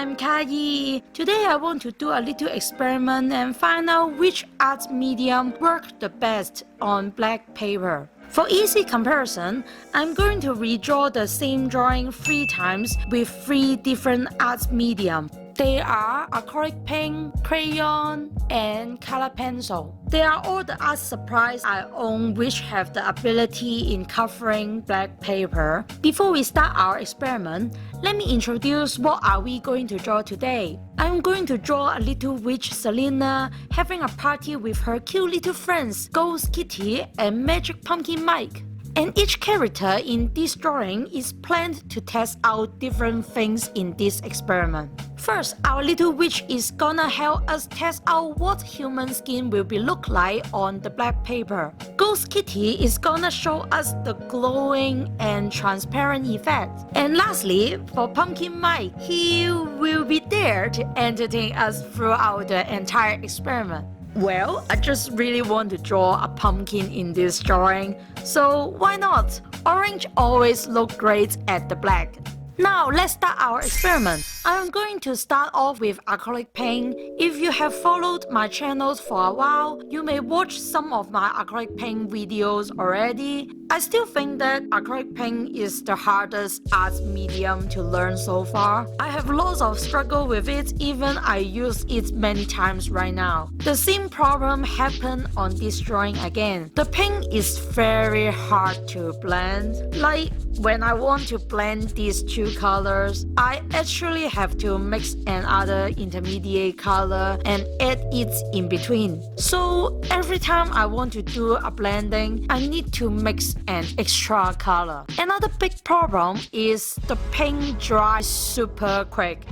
I'm Kai. Today I want to do a little experiment and find out which art medium works the best on black paper. For easy comparison, I'm going to redraw the same drawing 3 times with 3 different art medium. They are acrylic paint, crayon, and color pencil. They are all the art supplies I own which have the ability in covering black paper. Before we start our experiment, let me introduce what are we going to draw today. I'm going to draw a little witch Selena having a party with her cute little friends Ghost Kitty and Magic Pumpkin Mike. And each character in this drawing is planned to test out different things in this experiment. First, our little witch is gonna help us test out what human skin will be look like on the black paper. Ghost Kitty is gonna show us the glowing and transparent effect. And lastly, for Pumpkin Mike, he will be there to entertain us throughout the entire experiment. Well, I just really want to draw a pumpkin in this drawing, so why not? Orange always look great at the black. Now let's start our experiment. I'm going to start off with acrylic paint. If you have followed my channels for a while, you may watch some of my acrylic paint videos already. I still think that acrylic paint is the hardest art medium to learn so far. I have lots of struggle with it, even I use it many times right now. The same problem happened on this drawing again. The paint is very hard to blend. Like when I want to blend these 2 colors, I actually have to mix another intermediate color and add it in between. So every time I want to do a blending, I need to mix an extra color. Another big problem is the paint dries super quick.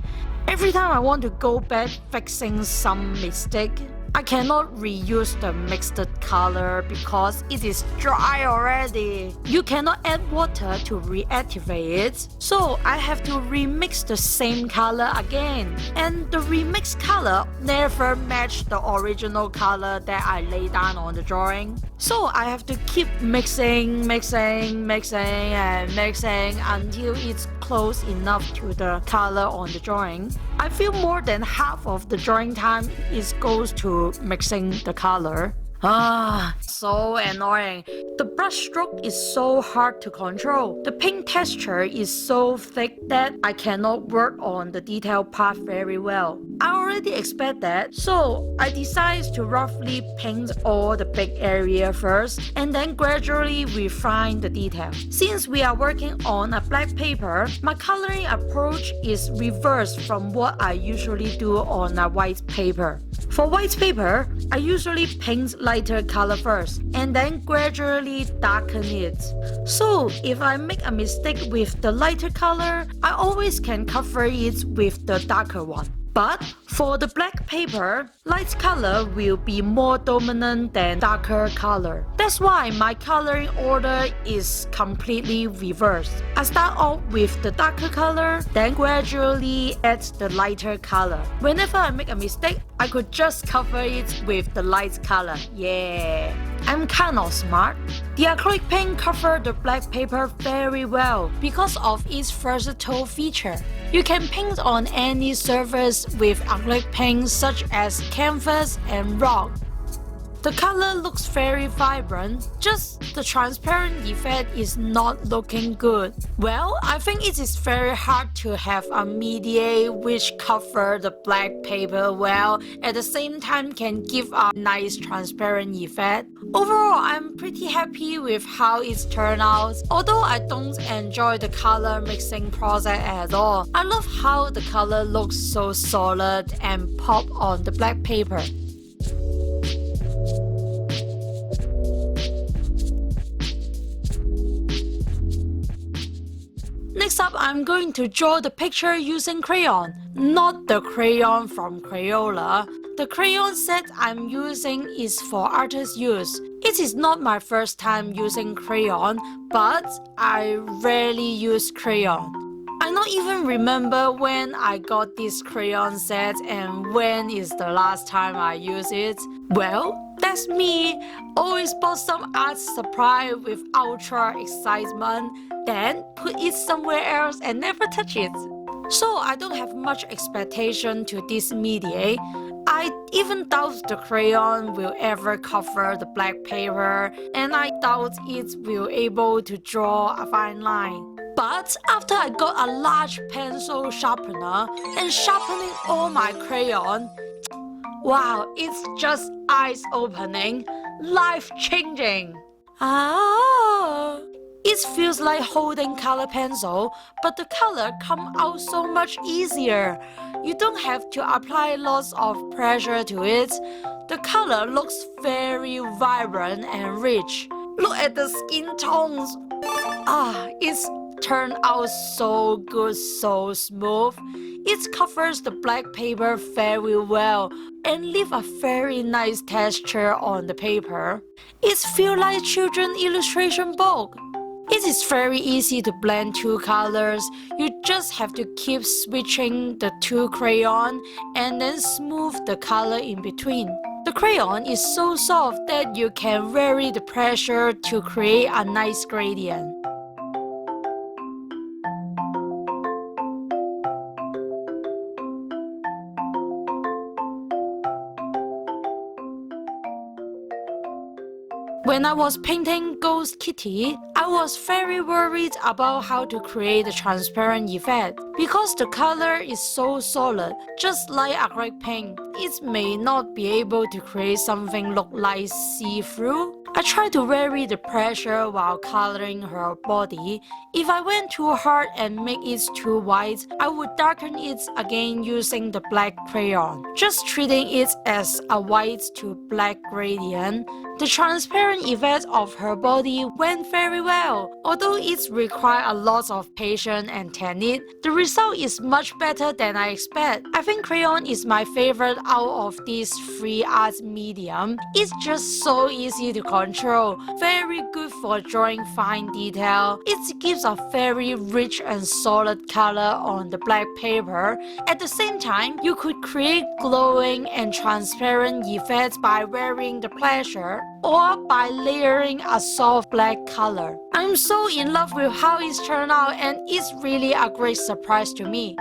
Every time I want to go back fixing some mistake, I cannot reuse the mixed color because it is dry already. You cannot add water to reactivate it, so I have to remix the same color again. And the remixed color never matched the original color that I laid down on the drawing. So I have to keep mixing until it's close enough to the color on the drawing. I feel more than half of the drawing time goes to mixing the color. So annoying. The brush stroke is so hard to control. The paint texture is so thick that I cannot work on the detail part very well. I already expect that, so I decided to roughly paint all the big area first and then gradually refine the detail. Since we are working on a black paper, my coloring approach is reversed from what I usually do on a white paper. For white paper, I usually paint lighter color first and then gradually darken it. So if I make a mistake with the lighter color, I always can cover it with the darker one. But for the black paper, light color will be more dominant than darker color. That's why my coloring order is completely reversed. I start off with the darker color, then gradually add the lighter color. Whenever I make a mistake, I could just cover it with the light color. Yeah! I'm kind of smart. The acrylic paint covers the black paper very well because of its versatile feature. You can paint on any surface with acrylic paint such as canvas and rock. The color looks very vibrant, just the transparent effect is not looking good. Well, I think it is very hard to have a medium which covers the black paper well, at the same time can give a nice transparent effect. Overall, I'm pretty happy with how it's turned out. Although I don't enjoy the color mixing process at all, I love how the color looks so solid and pop on the black paper. Next up, I'm going to draw the picture using crayon, not the crayon from Crayola. The crayon set I'm using is for artist use. It is not my first time using crayon, but I rarely use crayon. I don't even remember when I got this crayon set and when is the last time I used it. Well, that's me. Always bought some art supply with ultra excitement, then put it somewhere else and never touch it. So I don't have much expectation to this media. I even doubt the crayon will ever cover the black paper, and I doubt it will able to draw a fine line. But after I got a large pencil sharpener and sharpening all my crayon, wow, it's just eyes-opening, life-changing. It feels like holding color pencil, but the color come out so much easier. You don't have to apply lots of pressure to it. The color looks very vibrant and rich. Look at the skin tones. It's turned out so good, so smooth. It covers the black paper very well and leave a very nice texture on the paper. It feels like children's illustration book. It is very easy to blend two colors. You just have to keep switching the two crayons and then smooth the color in between. The crayon is so soft that you can vary the pressure to create a nice gradient. When I was painting Ghost Kitty, I was very worried about how to create a transparent effect. Because the color is so solid, just like acrylic paint, it may not be able to create something look like see-through. I tried to vary the pressure while coloring her body. If I went too hard and make it too white, I would darken it again using the black crayon, just treating it as a white to black gradient. The transparent effect of her body went very well. Although it required a lot of patience and technique, the result is much better than I expect. I think crayon is my favorite out of these three art medium. It's just so easy to control, very good for drawing fine detail. It gives a very rich and solid color on the black paper. At the same time, you could create glowing and transparent effects by varying the pressure or by layering a soft black color. I'm so in love with how it's turned out, and it's really a great surprise to me.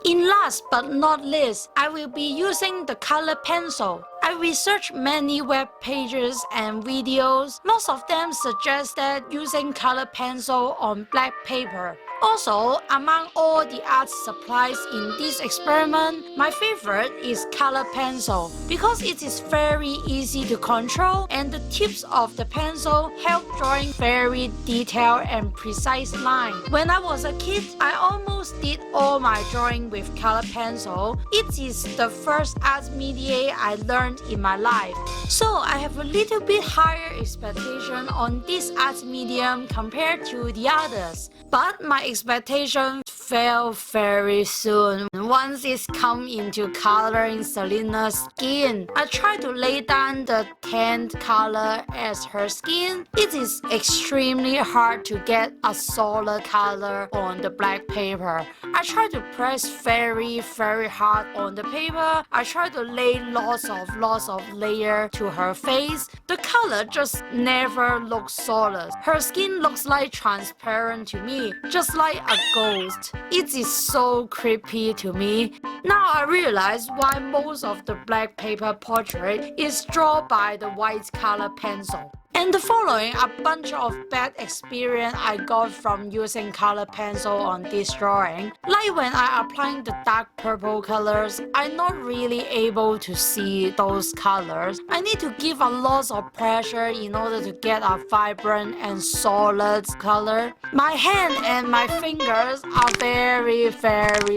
In last but not least, I will be using the color pencil. I researched many web pages and videos. Most of them suggested using color pencil on black paper. Also, among all the art supplies in this experiment, my favorite is color pencil because it is very easy to control and the tips of the pencil help drawing very detailed and precise line. When I was a kid, I almost did all my drawing with color pencil. It is the first art media I learned in my life. So I have a little bit higher expectation on this art medium compared to the others. But my expectation fell very soon. Once it's come into coloring Selena's skin, I tried to lay down the tanned color as her skin. It is extremely hard to get a solid color on the black paper. I tried to press very hard on the paper. I tried to lay lots of layer to her face. The color just never looks solid. Her skin looks like transparent to me, just like a ghost. It is so creepy to me. Now I realize why most of the black paper portrait is drawn by the white color pencil. And the following a bunch of bad experience I got from using color pencil on this drawing. Like when I applying the dark purple colors, I'm not really able to see those colors. I need to give a lot of pressure in order to get a vibrant and solid color. My hand and my fingers are very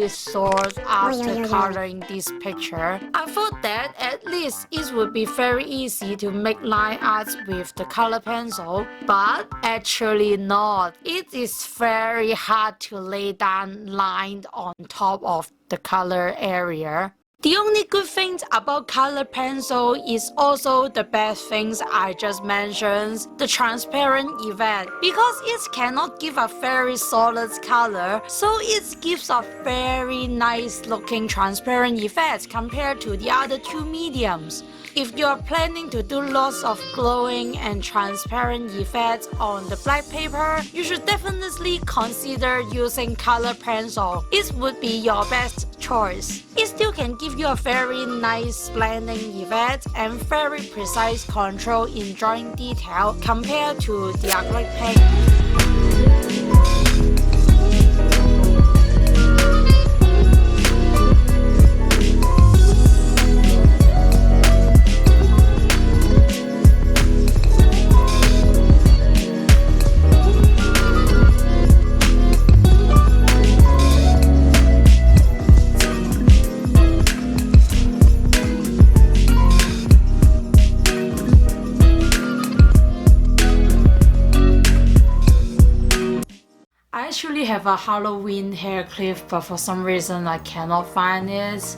sore after coloring this picture. I thought that at least it would be very easy to make line art with the color pencil, but actually not. It is very hard to lay down line on top of the color area. The only good thing about color pencil is also the bad things I just mentioned, the transparent effect. Because it cannot give a very solid color, so it gives a very nice looking transparent effect compared to the other two mediums. If you are planning to do lots of glowing and transparent effects on the black paper, you should definitely consider using color pencil. It would be your best choice. It still can give you a very nice blending effect and very precise control in drawing detail compared to the acrylic paint. I actually have a Halloween hair clip, but for some reason I cannot find it.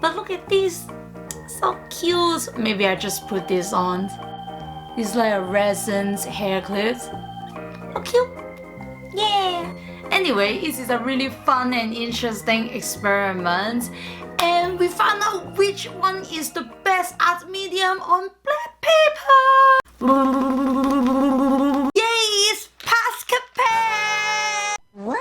But look at this, so cute. Maybe I just put this on. It's like a resin hair clip. So cute. Yeah. Anyway, this is a really fun and interesting experiment. And we found out which one is the best art medium on black paper. Yay, it's Posca pen! What?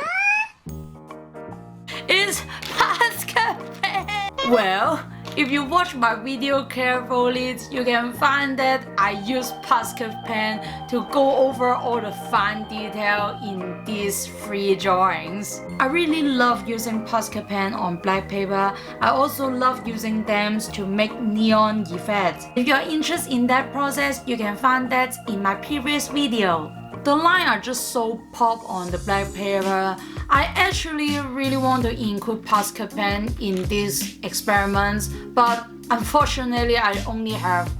It's Posca pen! Well, if you watch my video carefully, you can find that I use Posca pen to go over all the fine detail in these three drawings. I really love using Posca pen on black paper. I also love using them to make neon effects. If you are interested in that process, you can find that in my previous video. The lines are just so pop on the black paper. I actually really want to include Posca pen in these experiments, but unfortunately I only have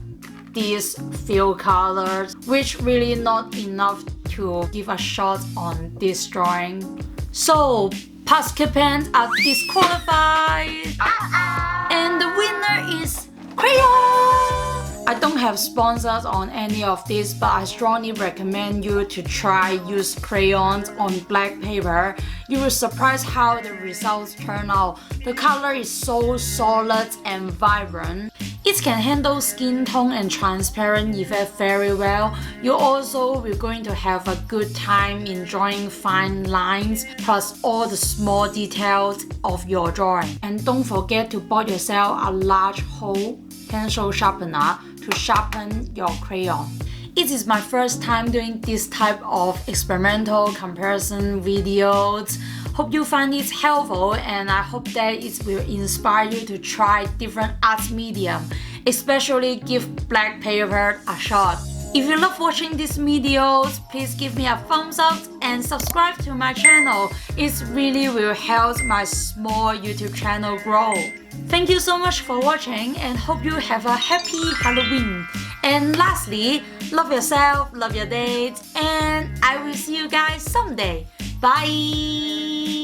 these few colors, which really not enough to give a shot on this drawing. So Posca pens are disqualified, and the winner is Crayon! I don't have sponsors on any of this, but I strongly recommend you to try use crayons on black paper. You will surprise how the results turn out. The color is so solid and vibrant. It can handle skin tone and transparent effect very well. You also will going to have a good time in drawing fine lines plus all the small details of your drawing. And don't forget to buy yourself a large hole pencil sharpener to sharpen your crayon. It is my first time doing this type of experimental comparison videos. Hope you find it helpful, and I hope that it will inspire you to try different art medium, especially give black paper a shot. If you love watching these videos, please give me a thumbs up and subscribe to my channel. It really will help my small YouTube channel grow. Thank you so much for watching, and hope you have a happy Halloween. And lastly, love yourself, love your date, and I will see you guys someday. Bye!